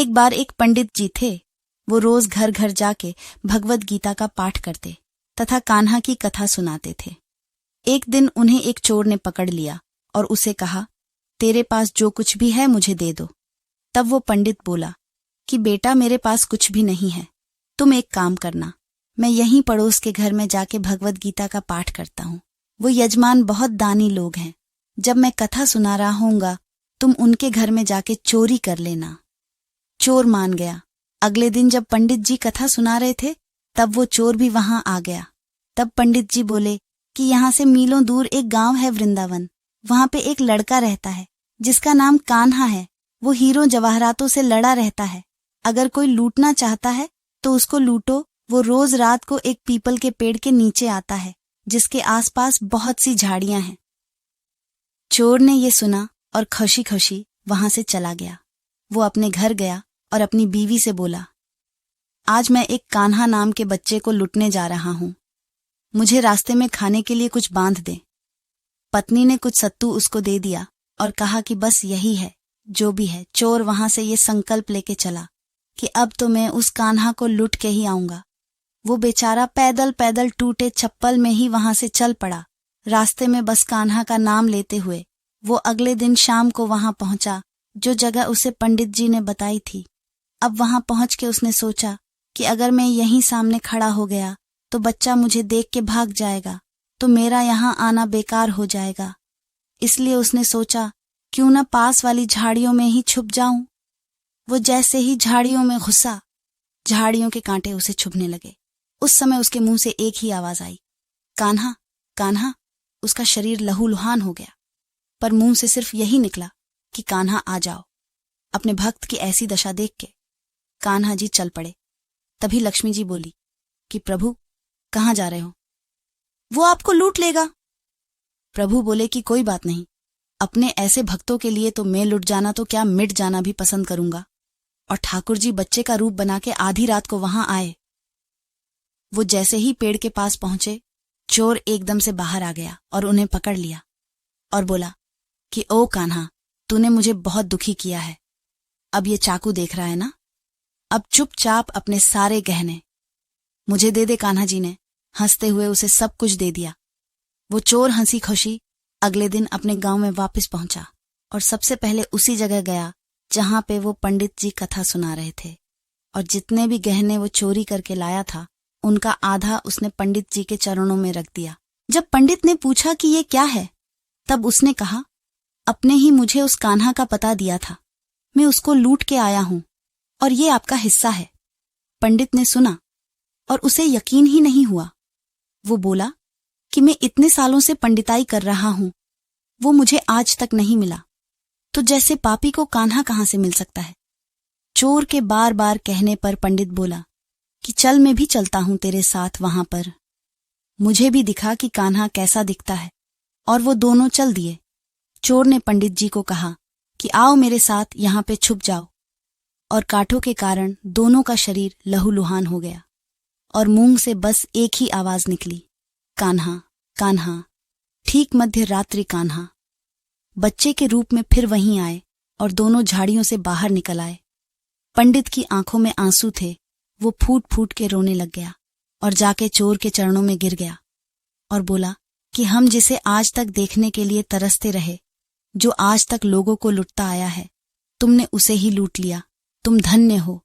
एक बार एक पंडित जी थे। वो रोज घर घर जाके भगवत गीता का पाठ करते तथा कान्हा की कथा सुनाते थे। एक दिन उन्हें एक चोर ने पकड़ लिया और उसे कहा, तेरे पास जो कुछ भी है मुझे दे दो। तब वो पंडित बोला कि बेटा, मेरे पास कुछ भी नहीं है। तुम एक काम करना, मैं यहीं पड़ोस के घर में जाके भगवत गीता का पाठ करता हूँ। वो यजमान बहुत दानी लोग हैं। जब मैं कथा सुना रहा होऊंगा तुम उनके घर में जाके चोरी कर लेना। चोर मान गया। अगले दिन जब पंडित जी कथा सुना रहे थे तब वो चोर भी वहां आ गया। तब पंडित जी बोले कि यहाँ से मीलों दूर एक गांव है वृंदावन। वहां पे एक लड़का रहता है जिसका नाम कान्हा है। वो हीरों जवाहरातों से लड़ा रहता है। अगर कोई लूटना चाहता है तो उसको लूटो। वो रोज रात को एक पीपल के पेड़ के नीचे आता है जिसके आसपास बहुत सी झाड़ियां हैं। चोर ने ये सुना और खुशी खुशी वहां से चला गया। वो अपने घर गया और अपनी बीवी से बोला, आज मैं एक कान्हा नाम के बच्चे को लूटने जा रहा हूं। मुझे रास्ते में खाने के लिए कुछ बांध दे। पत्नी ने कुछ सत्तू उसको दे दिया और कहा कि बस यही है जो भी है। चोर वहां से ये संकल्प लेके चला कि अब तो मैं उस कान्हा को लूट के ही आऊंगा। वो बेचारा पैदल पैदल टूटे चप्पल में ही वहां से चल पड़ा। रास्ते में बस कान्हा का नाम लेते हुए वो अगले दिन शाम को वहां पहुंचा जो जगह उसे पंडित जी ने बताई थी। अब वहां पहुंच के उसने सोचा कि अगर मैं यहीं सामने खड़ा हो गया तो बच्चा मुझे देख के भाग जाएगा, तो मेरा यहाँ आना बेकार हो जाएगा। इसलिए उसने सोचा क्यों न पास वाली झाड़ियों में ही छुप जाऊं। वो जैसे ही झाड़ियों में घुसा, झाड़ियों के कांटे उसे चुभने लगे। उस समय उसके मुंह से एक ही आवाज आई, कान्हा, कान्हा। उसका शरीर लहूलुहान हो गया, पर मुंह से सिर्फ यही निकला कि कान्हा आ जाओ। अपने भक्त की ऐसी दशा देख के कान्हा जी चल पड़े। तभी लक्ष्मी जी बोली कि प्रभु, कहाँ जा रहे हो? वो आपको लूट लेगा। प्रभु बोले कि कोई बात नहीं, अपने ऐसे भक्तों के लिए तो मैं लुट जाना तो क्या मिट जाना भी पसंद करूंगा। और ठाकुर जी बच्चे का रूप बना के आधी रात को वहां आए। वो जैसे ही पेड़ के पास पहुंचे, चोर एकदम से बाहर आ गया और उन्हें पकड़ लिया और बोला कि ओ कान्हा, तूने मुझे बहुत दुखी किया है। अब ये चाकू देख रहा है ना, अब चुपचाप अपने सारे गहने मुझे दे दे। कान्हा जी ने हंसते हुए उसे सब कुछ दे दिया। वो चोर हंसी खुशी अगले दिन अपने गांव में वापस पहुंचा और सबसे पहले उसी जगह गया जहां पे वो पंडित जी कथा सुना रहे थे। और जितने भी गहने वो चोरी करके लाया था उनका आधा उसने पंडित जी के चरणों में रख दिया। जब पंडित ने पूछा कि ये क्या है, तब उसने कहा, अपने ही मुझे उस कान्हा का पता दिया था, मैं उसको लूट के आया हूं और ये आपका हिस्सा है। पंडित ने सुना और उसे यकीन ही नहीं हुआ। वो बोला कि मैं इतने सालों से पंडिताई कर रहा हूं, वो मुझे आज तक नहीं मिला, तो जैसे पापी को कान्हा कहां से मिल सकता है। चोर के बार बार कहने पर पंडित बोला कि चल, मैं भी चलता हूं तेरे साथ वहां पर। मुझे भी दिखा कि कान्हा कैसा दिखता है। और वो दोनों चल दिए। चोर ने पंडित जी को कहा कि आओ मेरे साथ यहां पे छुप जाओ। और कांटों के कारण दोनों का शरीर लहूलुहान हो गया और मुंह से बस एक ही आवाज निकली, कान्हा, कान्हा। ठीक मध्य रात्रि कान्हा बच्चे के रूप में फिर वहीं आए और दोनों झाड़ियों से बाहर निकल आए। पंडित की आंखों में आंसू थे। वो फूट फूट के रोने लग गया और जाके चोर के चरणों में गिर गया और बोला कि हम जिसे आज तक देखने के लिए तरसते रहे, जो आज तक लोगों को लुटता आया है, तुमने उसे ही लूट लिया। तुम धन्य हो।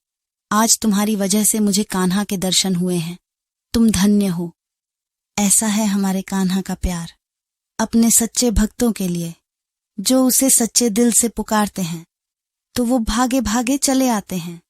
आज तुम्हारी वजह से मुझे कान्हा के दर्शन हुए हैं। तुम धन्य हो। ऐसा है हमारे कान्हा का प्यार अपने सच्चे भक्तों के लिए, जो उसे सच्चे दिल से पुकारते हैं तो वो भागे भागे चले आते हैं।